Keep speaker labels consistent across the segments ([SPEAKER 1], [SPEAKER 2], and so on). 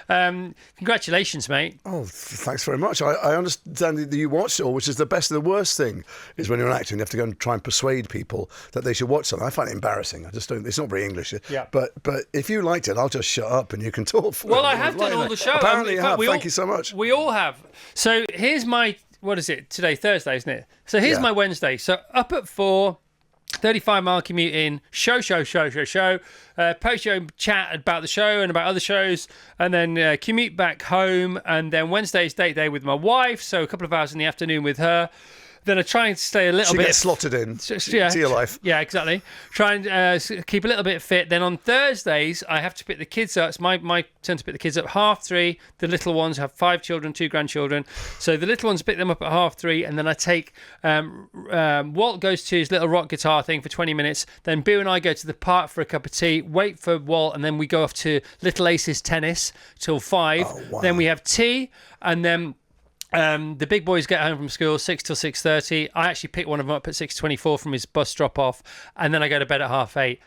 [SPEAKER 1] Congratulations, mate.
[SPEAKER 2] Oh, thanks very much. I understand that you watched it all, which is the best of the worst thing, is when you're an actor and you have to go and try and persuade people that they should watch something. I find it embarrassing. I just don't. It's not very English.
[SPEAKER 1] Yeah.
[SPEAKER 2] But if you liked it, I'll just shut up and you can talk for
[SPEAKER 1] Well,
[SPEAKER 2] it.
[SPEAKER 1] I have done all the show.
[SPEAKER 2] Apparently you have.
[SPEAKER 1] We
[SPEAKER 2] Thank you so much.
[SPEAKER 1] We all have. So here's my, what is it? Today, Thursday, isn't it? So here's my Wednesday. So up at 4, 35-mile commute in, show, post-show chat about the show and about other shows, and then commute back home, and then Wednesday's date day with my wife, so a couple of hours in the afternoon with her. Then I try and stay a little bit...
[SPEAKER 2] She gets slotted in to your life.
[SPEAKER 1] Yeah, exactly. Try and keep a little bit fit. Then on Thursdays, I have to pick the kids up. It's my turn to pick the kids up 3:30. The little ones have 5 children, 2 grandchildren. So the little ones pick them up at 3:30, and then I take... Walt goes to his little rock guitar thing for 20 minutes. Then Boo and I go to the park for a cup of tea, wait for Walt, and then we go off to Little Aces tennis till 5.
[SPEAKER 2] Oh, wow.
[SPEAKER 1] Then we have tea, and then... the big boys get home from school 6 till 6:30. I actually pick one of them up at 6:24 from his bus drop off, and then I go to bed at 8:30.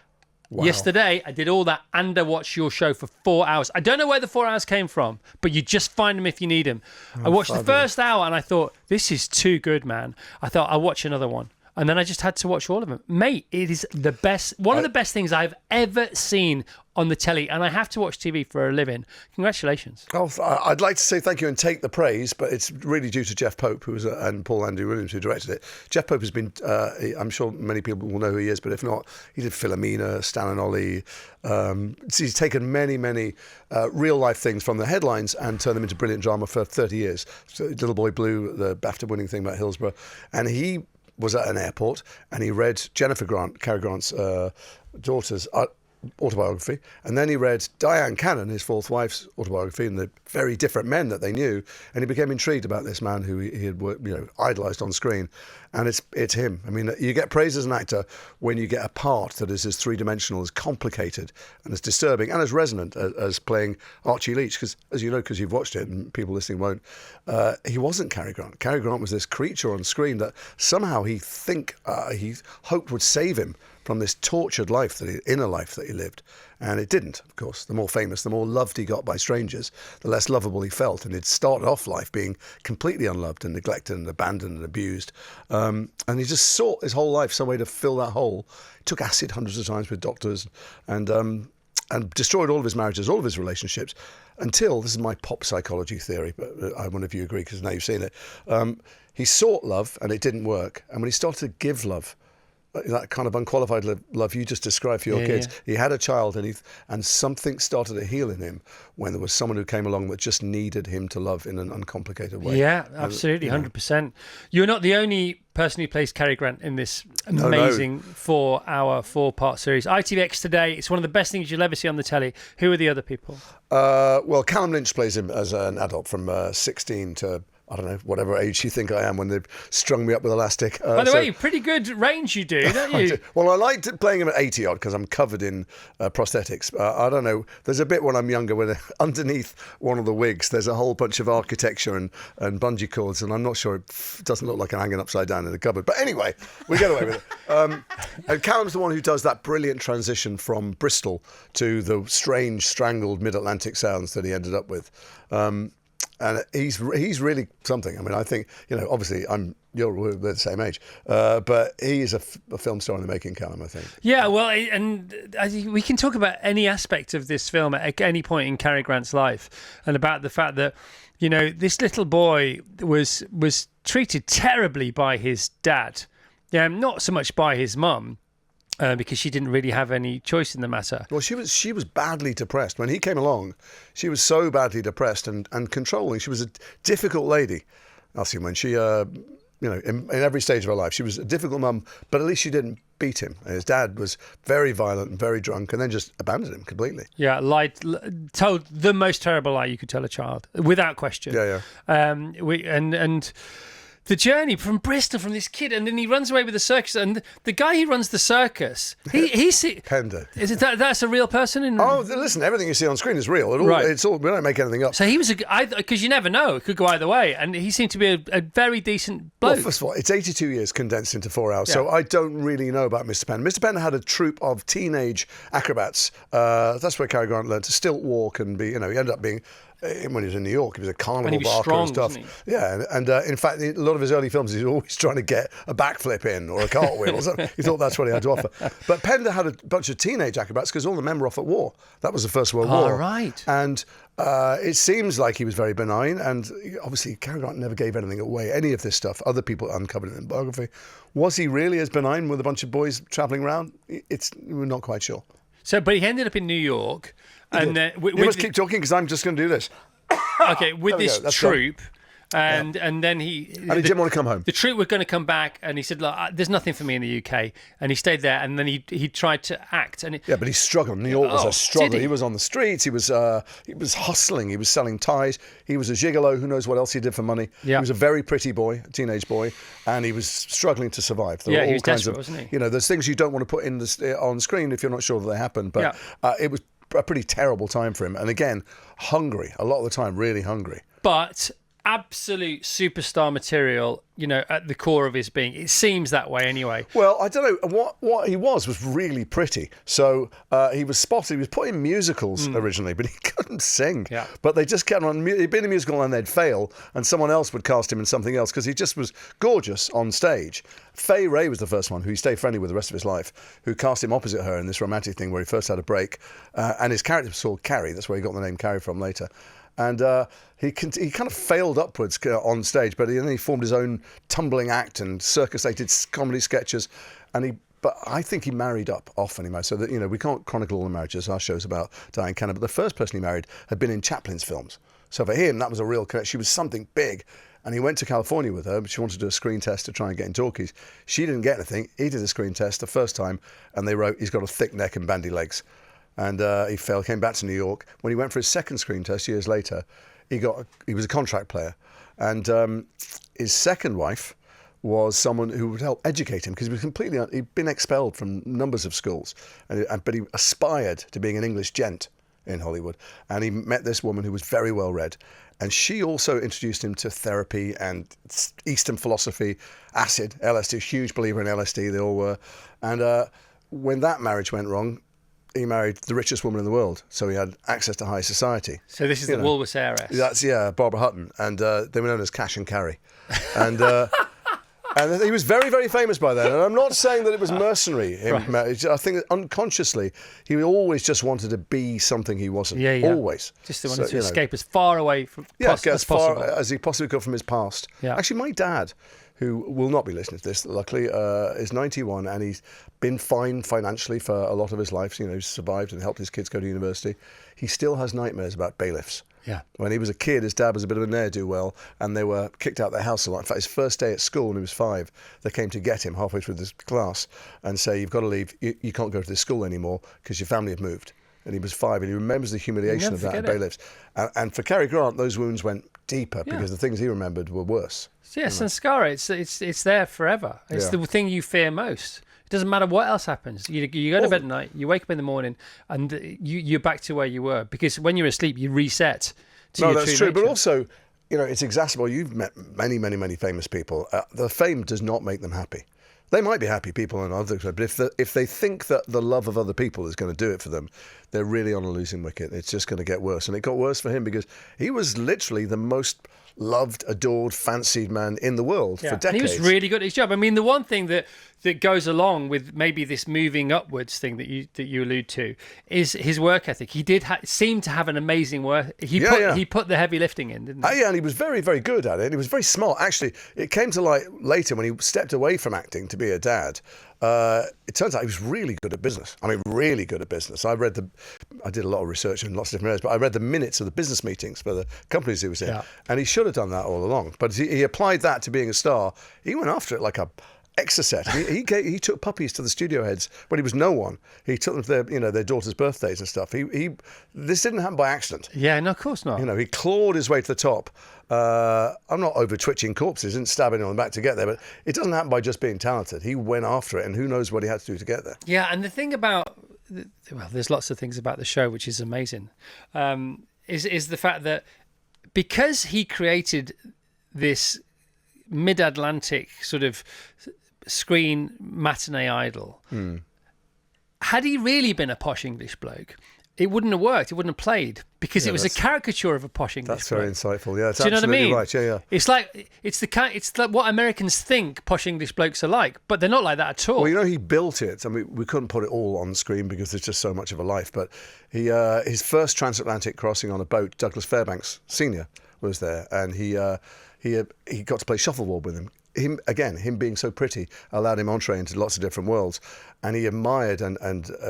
[SPEAKER 1] Wow. Yesterday I did all that and I watched your show for 4 hours. I don't know where the 4 hours came from, but you just find them if you need them. I watched the first hour and I thought, this is too good, man. I thought I'll watch another one. And then I just had to watch all of them. Mate, it is the best, one of the best things I've ever seen on the telly. And I have to watch TV for a living. Congratulations.
[SPEAKER 2] Oh, I'd like to say thank you and take the praise, but it's really due to Jeff Pope, who was and Paul Andrew Williams, who directed it. Jeff Pope has been, I'm sure many people will know who he is, but if not, he did Philomena, Stan and Ollie. He's taken many real-life things from the headlines and turned them into brilliant drama for 30 years. So Little Boy Blue, the BAFTA-winning thing about Hillsborough. And he was at an airport and he read Jennifer Grant, Cary Grant's daughter's autobiography, and then he read Diane Cannon, his fourth wife's autobiography, and the very different men that they knew, and he became intrigued about this man who he had idolised on screen, and it's him. I mean, you get praise as an actor when you get a part that is as three-dimensional, as complicated, and as disturbing, and as resonant as playing Archie Leach, because, as you know, because you've watched it, and people listening won't, he wasn't Cary Grant. Cary Grant was this creature on screen that somehow he hoped would save him from this tortured life, inner life that he lived. And it didn't, of course. The more famous, the more loved he got by strangers, the less lovable he felt. And he'd started off life being completely unloved and neglected and abandoned and abused. And he just sought his whole life some way to fill that hole. He took acid hundreds of times with doctors and destroyed all of his marriages, all of his relationships, until, this is my pop psychology theory, but I wonder if you agree, because now you've seen it. He sought love and it didn't work. And when he started to give love, that kind of unqualified love you just described for your kids. Yeah. He had a child and something started to heal in him when there was someone who came along that just needed him to love in an uncomplicated way.
[SPEAKER 1] Yeah, absolutely, 100%. You're not the only person who plays Cary Grant in this amazing 4-hour, 4-part series. ITVX Today, it's one of the best things you'll ever see on the telly. Who are the other people?
[SPEAKER 2] Well, Callum Lynch plays him as an adult from 16 to... I don't know, whatever age you think I am when they've strung me up with elastic.
[SPEAKER 1] By the way, pretty good range you do, don't you?
[SPEAKER 2] do. Well, I liked playing him at 80-odd because I'm covered in prosthetics. I don't know. There's a bit when I'm younger where underneath one of the wigs there's a whole bunch of architecture and bungee cords, and I'm not sure, it doesn't look like I'm hanging upside down in the cupboard. But anyway, we get away with it. And Callum's the one who does that brilliant transition from Bristol to the strange, strangled mid-Atlantic sounds that he ended up with. And he's really something. I mean, I think, obviously we're the same age, but he is a film star in the making, Callum, I think.
[SPEAKER 1] Yeah, well, and we can talk about any aspect of this film at any point in Cary Grant's life, and about the fact that, this little boy was treated terribly by his dad. Yeah, not so much by his mum. Because she didn't really have any choice in the matter. Well, she
[SPEAKER 2] was badly depressed. When he came along, she was so badly depressed and controlling. She was a difficult lady. Elsie, when she, in every stage of her life, she was a difficult mum, but at least she didn't beat him. And his dad was very violent and very drunk and then just abandoned him completely.
[SPEAKER 1] Yeah, told the most terrible lie you could tell a child, without question.
[SPEAKER 2] Yeah.
[SPEAKER 1] And the journey from Bristol, from this kid, and then he runs away with the circus. And the guy who runs the circus,
[SPEAKER 2] Pender.
[SPEAKER 1] Is it that's a real person?
[SPEAKER 2] Oh, listen, everything you see on screen is real. It's all. We don't make anything up.
[SPEAKER 1] So he was because you never know; it could go either way. And he seemed to be a very decent bloke.
[SPEAKER 2] Well, first of all, it's 82 years condensed into 4 hours, so I don't really know about Mr. Penn. Mr. Penn had a troupe of teenage acrobats. That's where Cary Grant learned to stilt walk and be. He ended up being when he was in New York. He was a carnival
[SPEAKER 1] When he was
[SPEAKER 2] barker
[SPEAKER 1] strong,
[SPEAKER 2] and stuff.
[SPEAKER 1] wasn't
[SPEAKER 2] Yeah, and in fact, in a lot of his early films, he was always trying to get a backflip in or a cartwheel or something. He thought that's what he had to offer. But Pender had a bunch of teenage acrobats because all the men were off at war. That was the First World War.
[SPEAKER 1] Right.
[SPEAKER 2] And it seems like he was very benign, and obviously Cary Grant never gave anything away, any of this stuff. Other people uncovered it in biography. Was he really as benign with a bunch of boys travelling around? We're not quite sure.
[SPEAKER 1] So, but he ended up in New York. And
[SPEAKER 2] you must keep talking because I'm just going to do this.
[SPEAKER 1] Okay, with this troupe, and then he
[SPEAKER 2] didn't want to come home.
[SPEAKER 1] The troupe were going to come back, and he said, "Look, there's nothing for me in the UK," and he stayed there. And then he tried to act, and
[SPEAKER 2] but he struggled. New York was a struggle. He was on the streets. He was hustling. He was selling ties. He was a gigolo. Who knows what else he did for money?
[SPEAKER 1] Yeah.
[SPEAKER 2] He was a very pretty boy, a teenage boy, and he was struggling to survive.
[SPEAKER 1] He was desperate, wasn't he?
[SPEAKER 2] There's things you don't want to put on screen if you're not sure that they happen. But it was a pretty terrible time for him. And again, hungry a lot of the time, really hungry.
[SPEAKER 1] But absolute superstar material, at the core of his being. It seems that way anyway.
[SPEAKER 2] Well, I don't know. What he was really pretty. So he was spotted. He was put in musicals originally, but he couldn't sing.
[SPEAKER 1] Yeah.
[SPEAKER 2] But they just kept on. He'd been in a musical and they'd fail, and someone else would cast him in something else because he just was gorgeous on stage. Fay Wray was the first one who he stayed friendly with the rest of his life, who cast him opposite her in this romantic thing where he first had a break. And his character was called Cary. That's where he got the name Cary from later. And he kind of failed upwards on stage, but then he formed his own tumbling act and circus-ated comedy sketches. But I think he married up often. He married, so that we can't chronicle all the marriages. Our show's about Diane Cannon, but the first person he married had been in Chaplin's films. So for him, that was a real connection. She was something big. And he went to California with her, but she wanted to do a screen test to try and get in talkies. She didn't get anything. He did a screen test the first time, and they wrote, he's got a thick neck and bandy legs. And he failed, came back to New York. When he went for his second screen test years later, he was a contract player. And his second wife was someone who would help educate him because he'd been expelled from numbers of schools. But he aspired to being an English gent in Hollywood. And he met this woman who was very well read. And she also introduced him to therapy and Eastern philosophy, acid, LSD, huge believer in LSD, they all were. And when that marriage went wrong, he married the richest woman in the world, so he had access to high society.
[SPEAKER 1] So this is the Woolworths heiress.
[SPEAKER 2] That's Barbara Hutton, and they were known as Cash and Carry, and and he was very, very famous by then. And I'm not saying that it was mercenary. Right. I think that unconsciously he always just wanted to be something he wasn't. Yeah. Always.
[SPEAKER 1] Just wanted to escape as far away from as
[SPEAKER 2] far
[SPEAKER 1] possible
[SPEAKER 2] as he possibly could from his past. Yeah. Actually, my dad, who will not be listening to this, luckily, is 91, and he's been fine financially for a lot of his life. He's survived and helped his kids go to university. He still has nightmares about bailiffs.
[SPEAKER 1] Yeah.
[SPEAKER 2] When he was a kid, his dad was a bit of a ne'er-do-well, and they were kicked out of their house a lot. In fact, his first day at school when he was 5, they came to get him halfway through this class and say, you've got to leave, you can't go to this school anymore because your family have moved. And he was 5, and he remembers the humiliation of that at bailiffs. And for Cary Grant, those wounds went deeper because the things he remembered were worse.
[SPEAKER 1] Yes, and Scara, it's there forever. It's the thing you fear most. It doesn't matter what else happens. You go to bed at night, you wake up in the morning, and you're back to where you were. Because when you're asleep, you reset to your true nature. No, that's true.
[SPEAKER 2] But also, it's exacerbated. You've met many, many, many famous people. The fame does not make them happy. They might be happy people and others, but if they think that the love of other people is going to do it for them, they're really on a losing wicket. It's just going to get worse. And it got worse for him because he was literally the most loved, adored, fancied man in the world for decades.
[SPEAKER 1] And he was really good at his job. I mean, the one thing that goes along with maybe this moving upwards thing that you allude to is his work ethic. He did seem to have an amazing work. He put the heavy lifting in, didn't he?
[SPEAKER 2] Yeah, and he was very, very good at it. And he was very smart. Actually, it came to light later when he stepped away from acting to be a dad. It turns out he was really good at business. I mean, really good at business. I did a lot of research in lots of different areas, but I read the minutes of the business meetings for the companies he was in, and he should have done that all along. But he applied that to being a star. He went after it like a Exocet. He took puppies to the studio heads when he was no one. He took them to their daughters' birthdays and stuff. This didn't happen by accident.
[SPEAKER 1] Yeah, no, of course not.
[SPEAKER 2] He clawed his way to the top. I'm not over twitching corpses, didn't stab anyone on the back to get there, but it doesn't happen by just being talented. He went after it, and who knows what he had to do to get there.
[SPEAKER 1] Yeah, and the thing about there's lots of things about the show which is amazing, is the fact that because he created this mid-Atlantic sort of screen matinee idol, had he really been a posh English bloke, it wouldn't have worked. It wouldn't have played because it was a caricature of a posh English
[SPEAKER 2] That's very
[SPEAKER 1] bloke.
[SPEAKER 2] insightful. Yeah, it's
[SPEAKER 1] Do you know what I
[SPEAKER 2] absolutely
[SPEAKER 1] mean?
[SPEAKER 2] right. Yeah.
[SPEAKER 1] It's like what Americans think posh English blokes are like, but they're not like that at all.
[SPEAKER 2] Well, he built it. I mean, we couldn't put it all on screen because there's just so much of a life. But his first transatlantic crossing on a boat, Douglas Fairbanks Sr. was there, and he got to play shuffleboard with him. Him being so pretty allowed him entree into lots of different worlds, and he admired and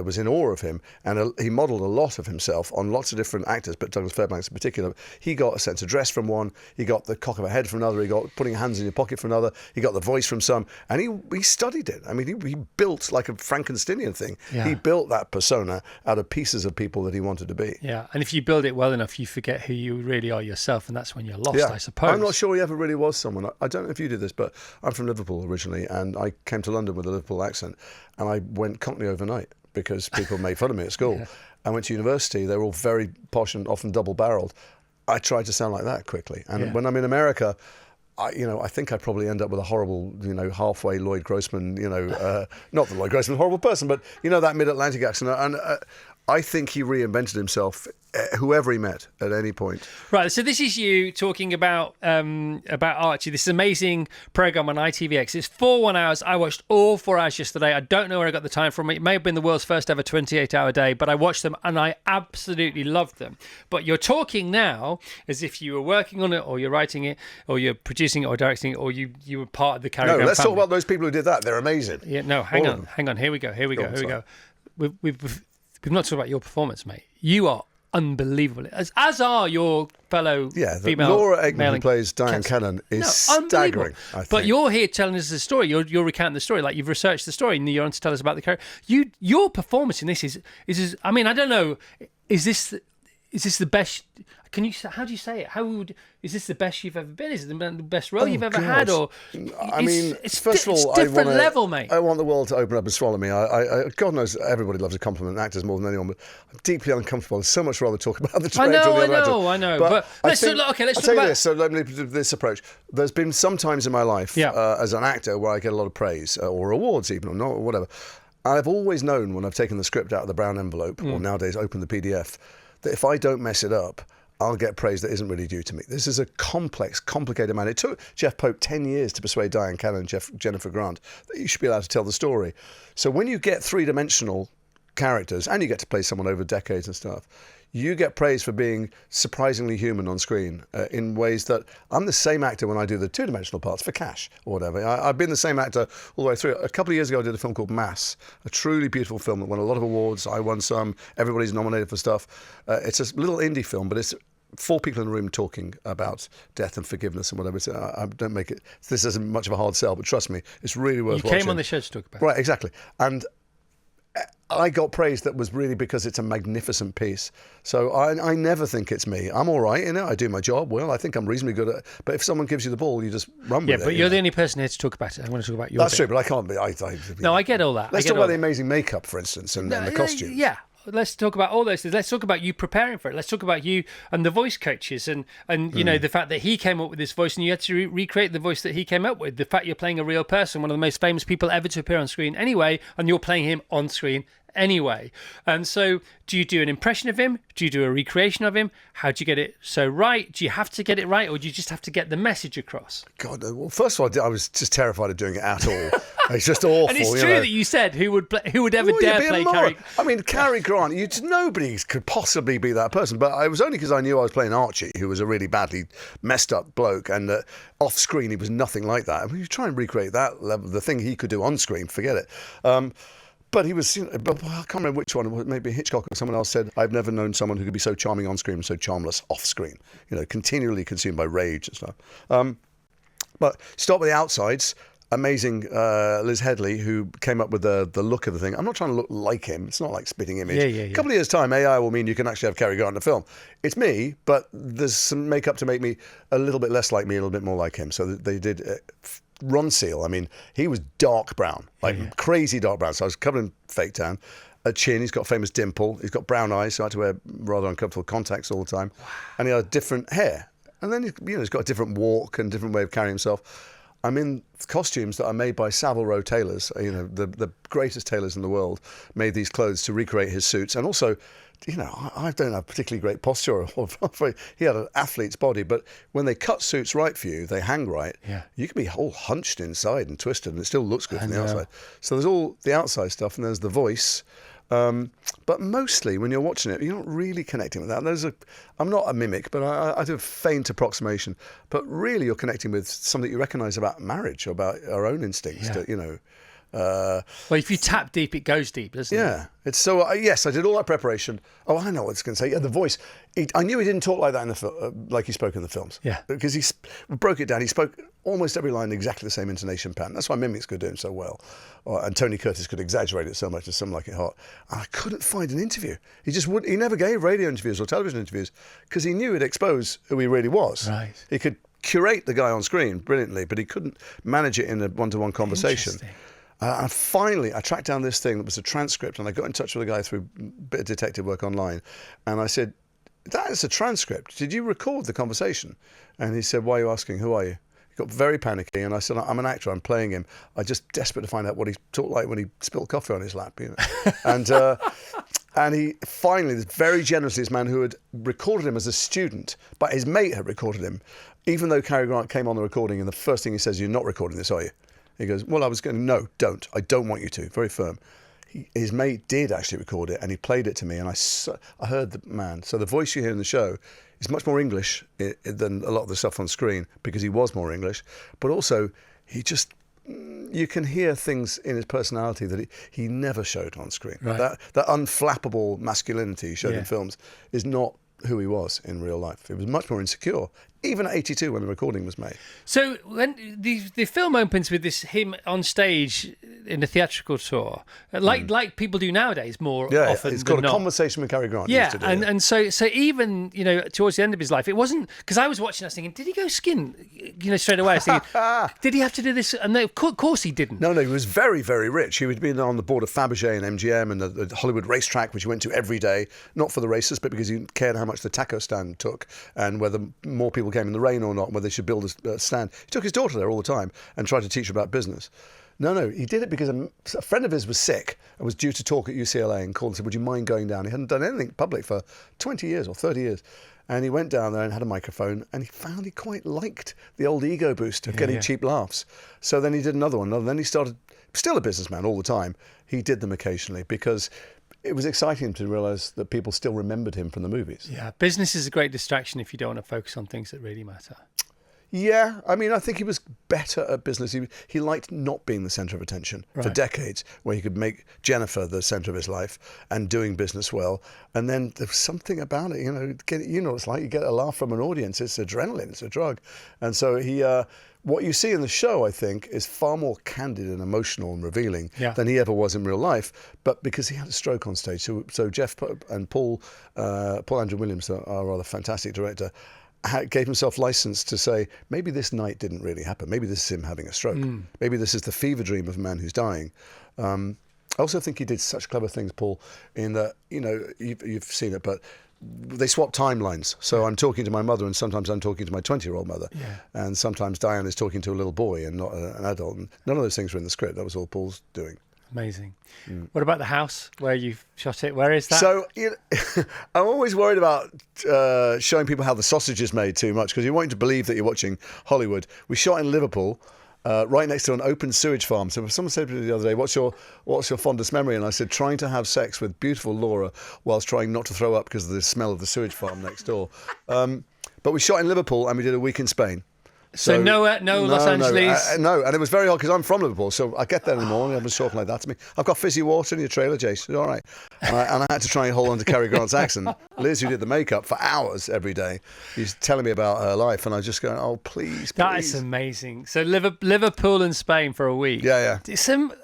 [SPEAKER 2] was in awe of him, and he modelled a lot of himself on lots of different actors, but Douglas Fairbanks in particular. He got a sense of dress from one, he got the cock of a head from another, he got putting hands in your pocket from another, he got the voice from some, and he studied it. I mean, he built like a Frankensteinian thing.
[SPEAKER 1] Yeah.
[SPEAKER 2] He built that persona out of pieces of people that he wanted to be.
[SPEAKER 1] Yeah, and if you build it well enough, you forget who you really are yourself, and that's when you're lost,
[SPEAKER 2] Yeah.
[SPEAKER 1] I suppose.
[SPEAKER 2] I'm not sure he ever really was someone. I don't know if you did this, but I'm from Liverpool originally, and I came to London with a Liverpool accent, and I went Cockney overnight because people made fun of me at school. Yeah. I went to university. They were all very posh and often double-barrelled. I tried to sound like that quickly. And when I'm in America, I think I probably end up with a horrible, halfway Lloyd Grossman, not that Lloyd Grossman's a horrible person, but, that mid-Atlantic accent. And I think he reinvented himself, whoever he met at any point.
[SPEAKER 1] Right, so this is you talking about Archie, this amazing program on ITVX. It's 1 hours. I watched all 4 hours yesterday. I don't know where I got the time from. It may have been the world's first ever 28-hour day, but I watched them and I absolutely loved them. But you're talking now as if you were working on it, or you're writing it, or you're producing it, or directing it, or you were part of the Cary Grant
[SPEAKER 2] No, let's
[SPEAKER 1] family.
[SPEAKER 2] talk about those people who did that. They're amazing.
[SPEAKER 1] Yeah, no, hang on. Here we go. We've not talked about your performance, mate. You are unbelievable, as are your fellow female.
[SPEAKER 2] Laura Aikman, who plays Diane Cannon, is staggering. I think.
[SPEAKER 1] But you're here telling us the story. You're recounting the story, like you've researched the story, and you're on to tell us about the character. Your performance in this is. I mean, I don't know. Is this the best? How do you say it? Is this the best you've ever been? Is it the best role you've ever had? Or
[SPEAKER 2] first of all,
[SPEAKER 1] different level, mate.
[SPEAKER 2] I want the world to open up and swallow me. God knows everybody loves a compliment, actors more than anyone, but I'm deeply uncomfortable. There's so much rather talk about the director or the other actor.
[SPEAKER 1] I know. But let's talk about
[SPEAKER 2] this. So let me do this approach. There's been some times in my life as an actor where I get a lot of praise or awards even, or whatever. I've always known when I've taken the script out of the brown envelope, or nowadays open the PDF, that if I don't mess it up, I'll get praise that isn't really due to me. This is a complex, complicated man. It took Jeff Pope 10 years to persuade Diane Cannon and Jennifer Grant that you should be allowed to tell the story. So when you get three-dimensional characters, and you get to play someone over decades and stuff, you get praise for being surprisingly human on screen in ways that I'm the same actor when I do the two-dimensional parts for cash or whatever. I've been the same actor all the way through. A couple of years ago, I did a film called Mass, a truly beautiful film that won a lot of awards. I won some. Everybody's nominated for stuff. It's a little indie film, but it's 4 people in a room talking about death and forgiveness and whatever. I don't make it. This isn't much of a hard sell, but trust me, it's really worth watching.
[SPEAKER 1] You came on the show to talk about it.
[SPEAKER 2] Right, exactly. And I got praise that was really because it's a magnificent piece. So I never think it's me. I'm all right in it. I do my job well. I think I'm reasonably good at it. But if someone gives you the ball, you just run with it.
[SPEAKER 1] Yeah, but you're the only person here to talk about it. I want to talk about your
[SPEAKER 2] That's true, but I can't be.
[SPEAKER 1] No, I get all that.
[SPEAKER 2] Let's talk about the amazing makeup, for instance, and the costumes.
[SPEAKER 1] Yeah. Let's talk about all those things. Let's talk about you preparing for it. Let's talk about you and the voice coaches and the fact that he came up with this voice and you had to recreate the voice that he came up with. The fact you're playing a real person, one of the most famous people ever to appear on screen anyway, and you're playing him on screen anyway. And so do you do an impression of him? Do you do a recreation of him? How do you get it so right? Do you have to get it right, or do you just have to get the message across?
[SPEAKER 2] God, well, first of all, I was just terrified of doing it at all. It's just awful.
[SPEAKER 1] And it's true that you said who would ever dare play Cary.
[SPEAKER 2] I mean, Cary Grant. Nobody could possibly be that person. But it was only because I knew I was playing Archie, who was a really badly messed up bloke, and off screen he was nothing like that. I mean, you try and recreate that level, the thing he could do on screen, forget it. But he was, but I can't remember which one, maybe Hitchcock or someone else said, I've never known someone who could be so charming on screen and so charmless off screen, continually consumed by rage and stuff. But start with the outsides. Amazing Liz Headley, who came up with the look of the thing. I'm not trying to look like him. It's not like spitting image.
[SPEAKER 1] Yeah.
[SPEAKER 2] A couple of years' time, AI will mean you can actually have Cary Grant in a film. It's me, but there's some makeup to make me a little bit less like me, a little bit more like him. So they did... Ron Seal, I mean, he was dark brown, crazy dark brown. So I was covered in fake tan. A chin, he's got a famous dimple. He's got brown eyes, so I had to wear rather uncomfortable contacts all the time. Wow. And he had different hair. And then, he's got a different walk and different way of carrying himself. I'm in costumes that are made by Savile Row tailors. The greatest tailors in the world made these clothes to recreate his suits. And also I don't have particularly great posture. He had an athlete's body, but when they cut suits right for you, they hang right.
[SPEAKER 1] Yeah.
[SPEAKER 2] You can be all hunched inside and twisted, and it still looks good from the outside. So there's all the outside stuff, and there's the voice. But mostly, when you're watching it, you're not really connecting with that. I'm not a mimic, but I do a faint approximation. But really, you're connecting with something you recognise about marriage, or about our own instincts.
[SPEAKER 1] Yeah. Well, if you tap deep, it goes deep, doesn't it?
[SPEAKER 2] Yeah. It's so. Yes, I did all that preparation. Oh, I know what it's going to say. Yeah, the voice. I knew he didn't talk like that in the like he spoke in the films.
[SPEAKER 1] Yeah.
[SPEAKER 2] Because he broke it down. He spoke almost every line in exactly the same intonation pattern. That's why mimics could do him so well. And Tony Curtis could exaggerate it so much as Some Like It Hot. And I couldn't find an interview. He just would. He never gave radio interviews or television interviews because he knew it'd expose who he really was.
[SPEAKER 1] Right.
[SPEAKER 2] He could curate the guy on screen brilliantly, but he couldn't manage it in a one-to-one conversation. And finally, I tracked down this thing that was a transcript, and I got in touch with a guy through a bit of detective work online. And I said, that is a transcript. Did you record the conversation? And he said, why are you asking? Who are you? He got very panicky, and I said, I'm an actor. I'm playing him. I'm just desperate to find out what he talked like when he spilled coffee on his lap. And he finally, very generously, this man who had recorded him as a student, but his mate had recorded him, even though Cary Grant came on the recording, and the first thing he says, you're not recording this, are you? He goes, well, I was going, no, don't. I don't want you to. Very firm. His mate did actually record it, and he played it to me, and I heard the man. So the voice you hear in the show is much more English than a lot of the stuff on screen, because he was more English. But also, you can hear things in his personality that he never showed on screen.
[SPEAKER 1] Right.
[SPEAKER 2] That unflappable masculinity he showed in films is not who he was in real life. He was much more insecure, even at 82 when the recording was made.
[SPEAKER 1] So when the film opens with him on stage in a theatrical tour, like people do nowadays more often.
[SPEAKER 2] It's called
[SPEAKER 1] than
[SPEAKER 2] A
[SPEAKER 1] not.
[SPEAKER 2] Conversation with Cary Grant.
[SPEAKER 1] Yeah,
[SPEAKER 2] used to do,
[SPEAKER 1] and so even towards the end of his life, it wasn't because I was watching. I was thinking, did he go skin? Straight away. I was thinking, did he have to do this? And of course he didn't.
[SPEAKER 2] No, he was very, very rich. He had been on the board of Fabergé and MGM and the Hollywood racetrack, which he went to every day, not for the races, but because he cared how much the taco stand took and whether more people came in the rain or not, whether they should build a stand. He took his daughter there all the time and tried to teach her about business. No, he did it because a friend of his was sick and was due to talk at UCLA and called and said, would you mind going down? He hadn't done anything public for 20 years or 30 years. And he went down there and had a microphone, and he found he quite liked the old ego boost of getting cheap laughs. So then he did another one. And then he started, still a businessman all the time. He did them occasionally because it was exciting to realise that people still remembered him from the movies.
[SPEAKER 1] Yeah, business is a great distraction if you don't want to focus on things that really matter.
[SPEAKER 2] Yeah, I mean, I think he was better at business. He liked not being the centre of attention for decades, where he could make Jennifer the centre of his life and doing business well. And then there was something about it, what it's like. You get a laugh from an audience. It's adrenaline. It's a drug. And so what you see in the show, I think, is far more candid and emotional and revealing than he ever was in real life. But because he had a stroke on stage, so Jeff and Paul Andrew Williams, our rather fantastic director, gave himself license to say, maybe this night didn't really happen. Maybe this is him having a stroke. Maybe this is the fever dream of a man who's dying. I also think he did such clever things, Paul, in that, you've seen it, but they swap timelines. So I'm talking to my mother, and sometimes I'm talking to my 20-year-old mother. Yeah. And sometimes Diane is talking to a little boy and not an adult. And none of those things were in the script. That was all Paul's doing.
[SPEAKER 1] Amazing. What about the house where you've shot it? Where is that?
[SPEAKER 2] So I'm always worried about showing people how the sausage is made too much, because you want you to believe that you're watching Hollywood. We shot in Liverpool, right next to an open sewage farm. So someone said to me the other day, what's your fondest memory? And I said, trying to have sex with beautiful Laura whilst trying not to throw up because of the smell of the sewage farm next door. But we shot in Liverpool, and we did a week in Spain.
[SPEAKER 1] So no Los Angeles?
[SPEAKER 2] No, and it was very hard because I'm from Liverpool, so I get there in the morning, everyone's talking like that to me. I've got fizzy water in your trailer, Jason, all right. And I had to try and hold on to Cary Grant's accent. Liz, who did the makeup for hours every day, she's telling me about her life, and I was just going, oh, please.
[SPEAKER 1] That is amazing. So Liverpool and Spain for a week.
[SPEAKER 2] Yeah.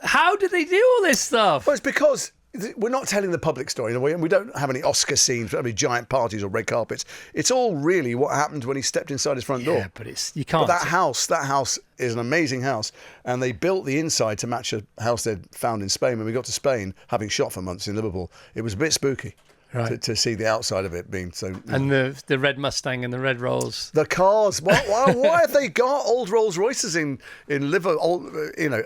[SPEAKER 1] How did they do all this stuff?
[SPEAKER 2] Well, it's because we're not telling the public story in a way, and we don't have any Oscar scenes, any giant parties or red carpets. It's all really what happened when he stepped inside his front door.
[SPEAKER 1] Yeah, but you can't.
[SPEAKER 2] But that house is an amazing house, and they built the inside to match a house they'd found in Spain. When we got to Spain, having shot for months in Liverpool, it was a bit spooky.
[SPEAKER 1] Right.
[SPEAKER 2] to see the outside of it being so.
[SPEAKER 1] And the red Mustang and the red Rolls.
[SPEAKER 2] The cars. Why have they got old Rolls Royces in Liverpool?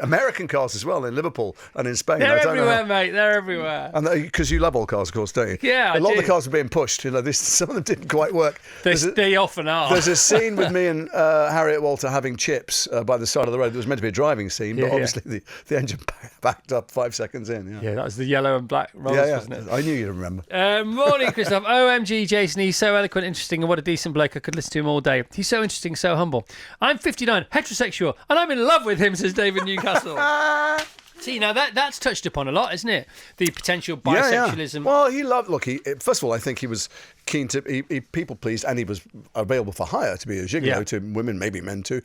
[SPEAKER 2] American cars as well in Liverpool and in Spain.
[SPEAKER 1] They're everywhere, mate. They're everywhere.
[SPEAKER 2] And because you love old cars, of course, don't you?
[SPEAKER 1] Yeah,
[SPEAKER 2] a lot of the cars are being pushed. Some of them didn't quite work.
[SPEAKER 1] They often are.
[SPEAKER 2] There's a scene with me and Harriet Walter having chips by the side of the road. It was meant to be a driving scene, but obviously the engine backed up 5 seconds in.
[SPEAKER 1] Yeah, that was the yellow and black Rolls, wasn't it?
[SPEAKER 2] I knew you'd remember.
[SPEAKER 1] Morning, Christoph. OMG, Jason. He's so eloquent, interesting, and what a decent bloke. I could listen to him all day. He's so interesting, so humble. I'm 59, heterosexual, and I'm in love with him, says David Newcastle. See, now that's touched upon a lot, isn't it? The potential bisexualism.
[SPEAKER 2] Well, first of all, I think he was keen to, he people pleased, and he was available for hire to be a gigolo to women, maybe men too.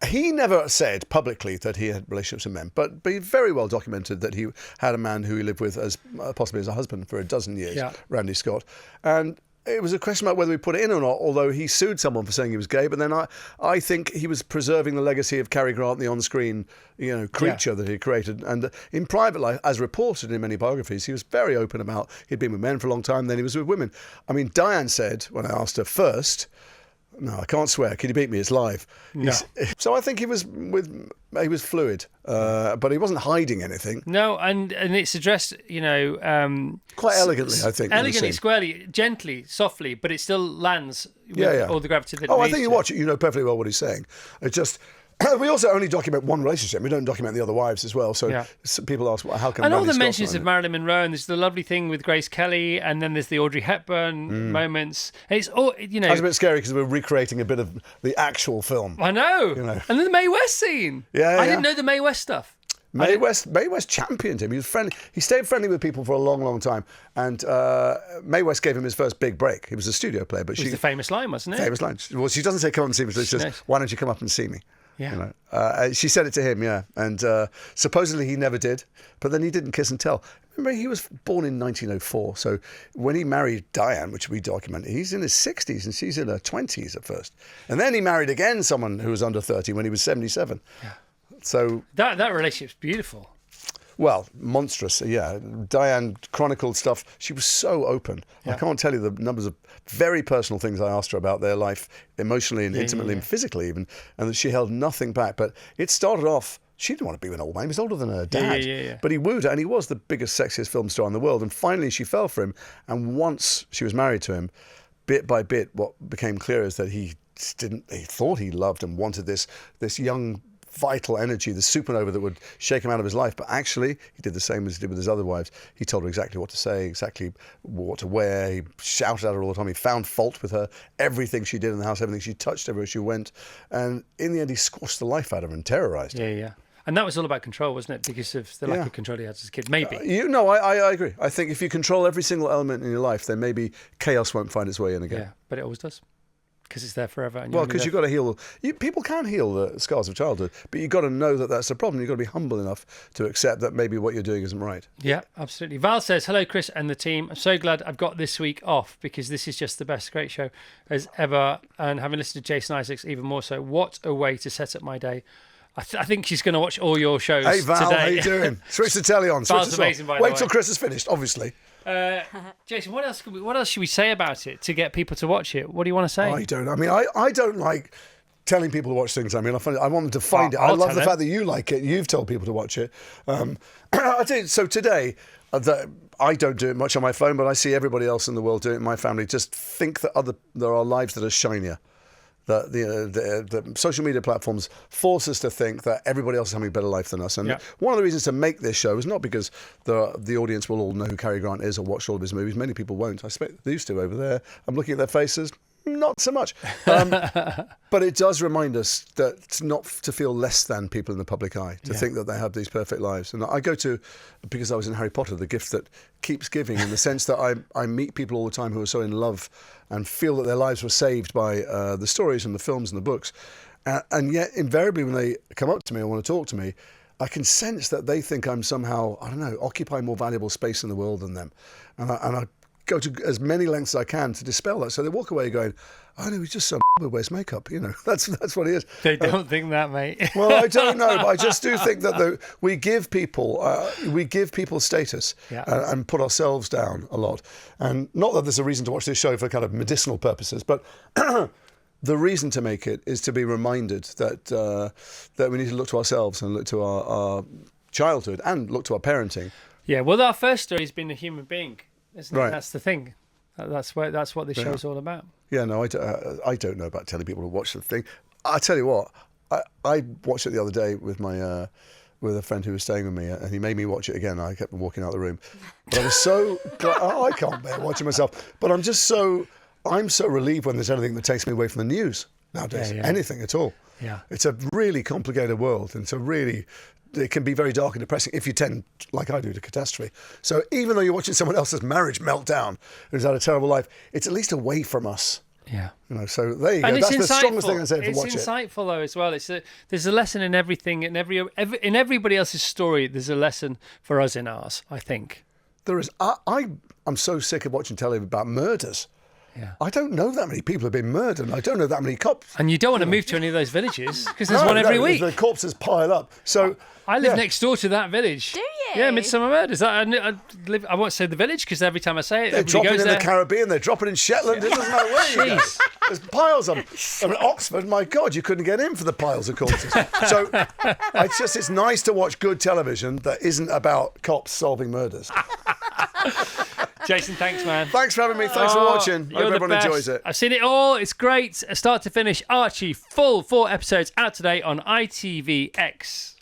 [SPEAKER 2] He never said publicly that he had relationships with men, but he very well documented that he had a man who he lived with as possibly as a husband for a dozen years, Randy Scott. And it was a question about whether we put it in or not, although he sued someone for saying he was gay. But then I think he was preserving the legacy of Cary Grant, the on-screen creature that he created. And in private life, as reported in many biographies, he was very open about he'd been with men for a long time, then he was with women. I mean, Diane said, when I asked her first, no, I can't swear. Can you beat me? It's live.
[SPEAKER 1] No.
[SPEAKER 2] So I think he was fluid, but he wasn't hiding anything.
[SPEAKER 1] No, and it's addressed,
[SPEAKER 2] quite elegantly, I think.
[SPEAKER 1] Elegantly, squarely, gently, softly, but it still lands with all the gravity that it needs
[SPEAKER 2] I think you watch it, you know perfectly well what he's saying. It's just. We also only document one relationship. We don't document the other wives as well. So people ask, well, how come?
[SPEAKER 1] And all the mentions of Marilyn Monroe, and there's the lovely thing with Grace Kelly, and then there's the Audrey Hepburn moments. And it's all, It's
[SPEAKER 2] a bit scary because we're recreating a bit of the actual film.
[SPEAKER 1] I know. And then the Mae West scene. I didn't know the Mae West stuff.
[SPEAKER 2] Mae West championed him. He was friendly. He stayed friendly with people for a long, long time. And Mae West gave him his first big break. He was a studio player, but
[SPEAKER 1] it was the famous line, wasn't it?
[SPEAKER 2] Famous line. Well, she doesn't say "come up and see me." It's just, "Why don't you come up and see me?"
[SPEAKER 1] Yeah.
[SPEAKER 2] She said it to him, and supposedly he never did, but then he didn't kiss and tell. Remember, he was born in 1904, so when he married Diane, which we document, he's in his 60s and she's in her 20s at first. And then he married again someone who was under 30 when he was 77. Yeah. So
[SPEAKER 1] that relationship's beautiful.
[SPEAKER 2] Well, monstrous, Diane chronicled stuff. She was so open. I can't tell you the numbers of very personal things I asked her about their life, emotionally and intimately and physically even, and that she held nothing back. But it started off, she didn't want to be with an old man. He was older than her dad. But he wooed her, and he was the biggest, sexiest film star in the world. And finally she fell for him. And once she was married to him, bit by bit, what became clear is that he thought he loved and wanted this young, vital energy, the supernova that would shake him out of his life. But actually, he did the same as he did with his other wives. He told her exactly what to say, exactly what to wear. He shouted at her all the time. He found fault with her, everything she did in the house, everything she touched, everywhere she went. And in the end, he squashed the life out of her and terrorised her.
[SPEAKER 1] Yeah. And that was all about control, wasn't it? Because of the lack of control he had as a kid. Maybe.
[SPEAKER 2] I agree. I think if you control every single element in your life, then maybe chaos won't find its way in again.
[SPEAKER 1] Yeah, but it always does. Because it's there forever. And
[SPEAKER 2] because you've got to heal. People can heal the scars of childhood, but you've got to know that that's a problem. You've got to be humble enough to accept that maybe what you're doing isn't right.
[SPEAKER 1] Yeah, absolutely. Val says, hello, Chris and the team. I'm so glad I've got this week off because this is just the best. Great show as ever. And having listened to Jason Isaacs, even more so. What a way to set up my day. I think she's going to watch all your shows today.
[SPEAKER 2] Hey, Val, how you doing? Switch the telly on.
[SPEAKER 1] Val's amazing, by the way.
[SPEAKER 2] Wait till Chris is finished, obviously.
[SPEAKER 1] Jason, what else should we say about it to get people to watch it? What do you want to say?
[SPEAKER 2] I don't like telling people to watch things. I mean, I want them to find it. I love the fact that you like it. You've told people to watch it. I did. So today, I don't do it much on my phone, but I see everybody else in the world do it in my family. Just think that there are lives that are shinier. The social media platforms force us to think that everybody else is having a better life than us. And one of the reasons to make this show is not because the audience will all know who Cary Grant is or watch all of his movies. Many people won't. I expect they used to over there. I'm looking at their faces. Not so much. But it does remind us that not to feel less than people in the public eye, to think that they have these perfect lives. And I go to, because I was in Harry Potter, the gift that keeps giving, in the sense that I meet people all the time who are so in love and feel that their lives were saved by the stories and the films and the books. And yet, invariably, when they come up to me and want to talk to me, I can sense that they think I'm somehow, I don't know, occupying more valuable space in the world than them. And I go to as many lengths as I can to dispel that. So they walk away going, oh no, he's just some wears makeup. That's what he is.
[SPEAKER 1] They don't think that, mate.
[SPEAKER 2] Well, I don't know, but I just do think that we give people status and put ourselves down a lot. And not that there's a reason to watch this show for kind of medicinal purposes, but the reason to make it is to be reminded that we need to look to ourselves and look to our childhood and look to our parenting.
[SPEAKER 1] Yeah, well, our first story has been a human being, isn't it?
[SPEAKER 2] Right.
[SPEAKER 1] That's the thing. That's what this show's all about.
[SPEAKER 2] Yeah, no, I don't know about telling people to watch the thing. I tell you what, I watched it the other day with my with a friend who was staying with me, and he made me watch it again. I kept walking out the room, but I was so glad. I can't bear watching myself. But I'm so relieved when there's anything that takes me away from the news nowadays.
[SPEAKER 1] Yeah.
[SPEAKER 2] Anything at all.
[SPEAKER 1] Yeah,
[SPEAKER 2] it's a really complicated world, and it can be very dark and depressing if you tend, like I do, to catastrophe. So even though you're watching someone else's marriage meltdown who's had a terrible life, it's at least away from us.
[SPEAKER 1] Yeah.
[SPEAKER 2] So there you go.
[SPEAKER 1] That's
[SPEAKER 2] the strongest thing I say to watch it.
[SPEAKER 1] It's insightful though as well. There's a lesson in everything, in everybody else's story. There's a lesson for us in ours, I think.
[SPEAKER 2] There is. I'm so sick of watching telly about murders.
[SPEAKER 1] Yeah.
[SPEAKER 2] I don't know that many people have been murdered, and I don't know that many cops.
[SPEAKER 1] And you don't want to move to any of those villages because there's one every week.
[SPEAKER 2] The corpses pile up. So
[SPEAKER 1] I live next door to that village.
[SPEAKER 3] Do you?
[SPEAKER 1] Yeah, Midsummer Murders. I won't say the village because every time I say it,
[SPEAKER 2] they're
[SPEAKER 1] everybody
[SPEAKER 2] dropping
[SPEAKER 1] goes
[SPEAKER 2] in
[SPEAKER 1] there.
[SPEAKER 2] the Caribbean. They're dropping in Shetland. It doesn't matter where you go. There's piles of them. I mean, Oxford, my God, you couldn't get in for the piles of corpses. So it's nice to watch good television that isn't about cops solving murders.
[SPEAKER 1] Jason, thanks, man.
[SPEAKER 2] Thanks for having me. Thanks for watching. Hope everyone enjoys it.
[SPEAKER 1] I've seen it all. It's great. Start to finish. Archie, full 4 episodes out today on ITVX.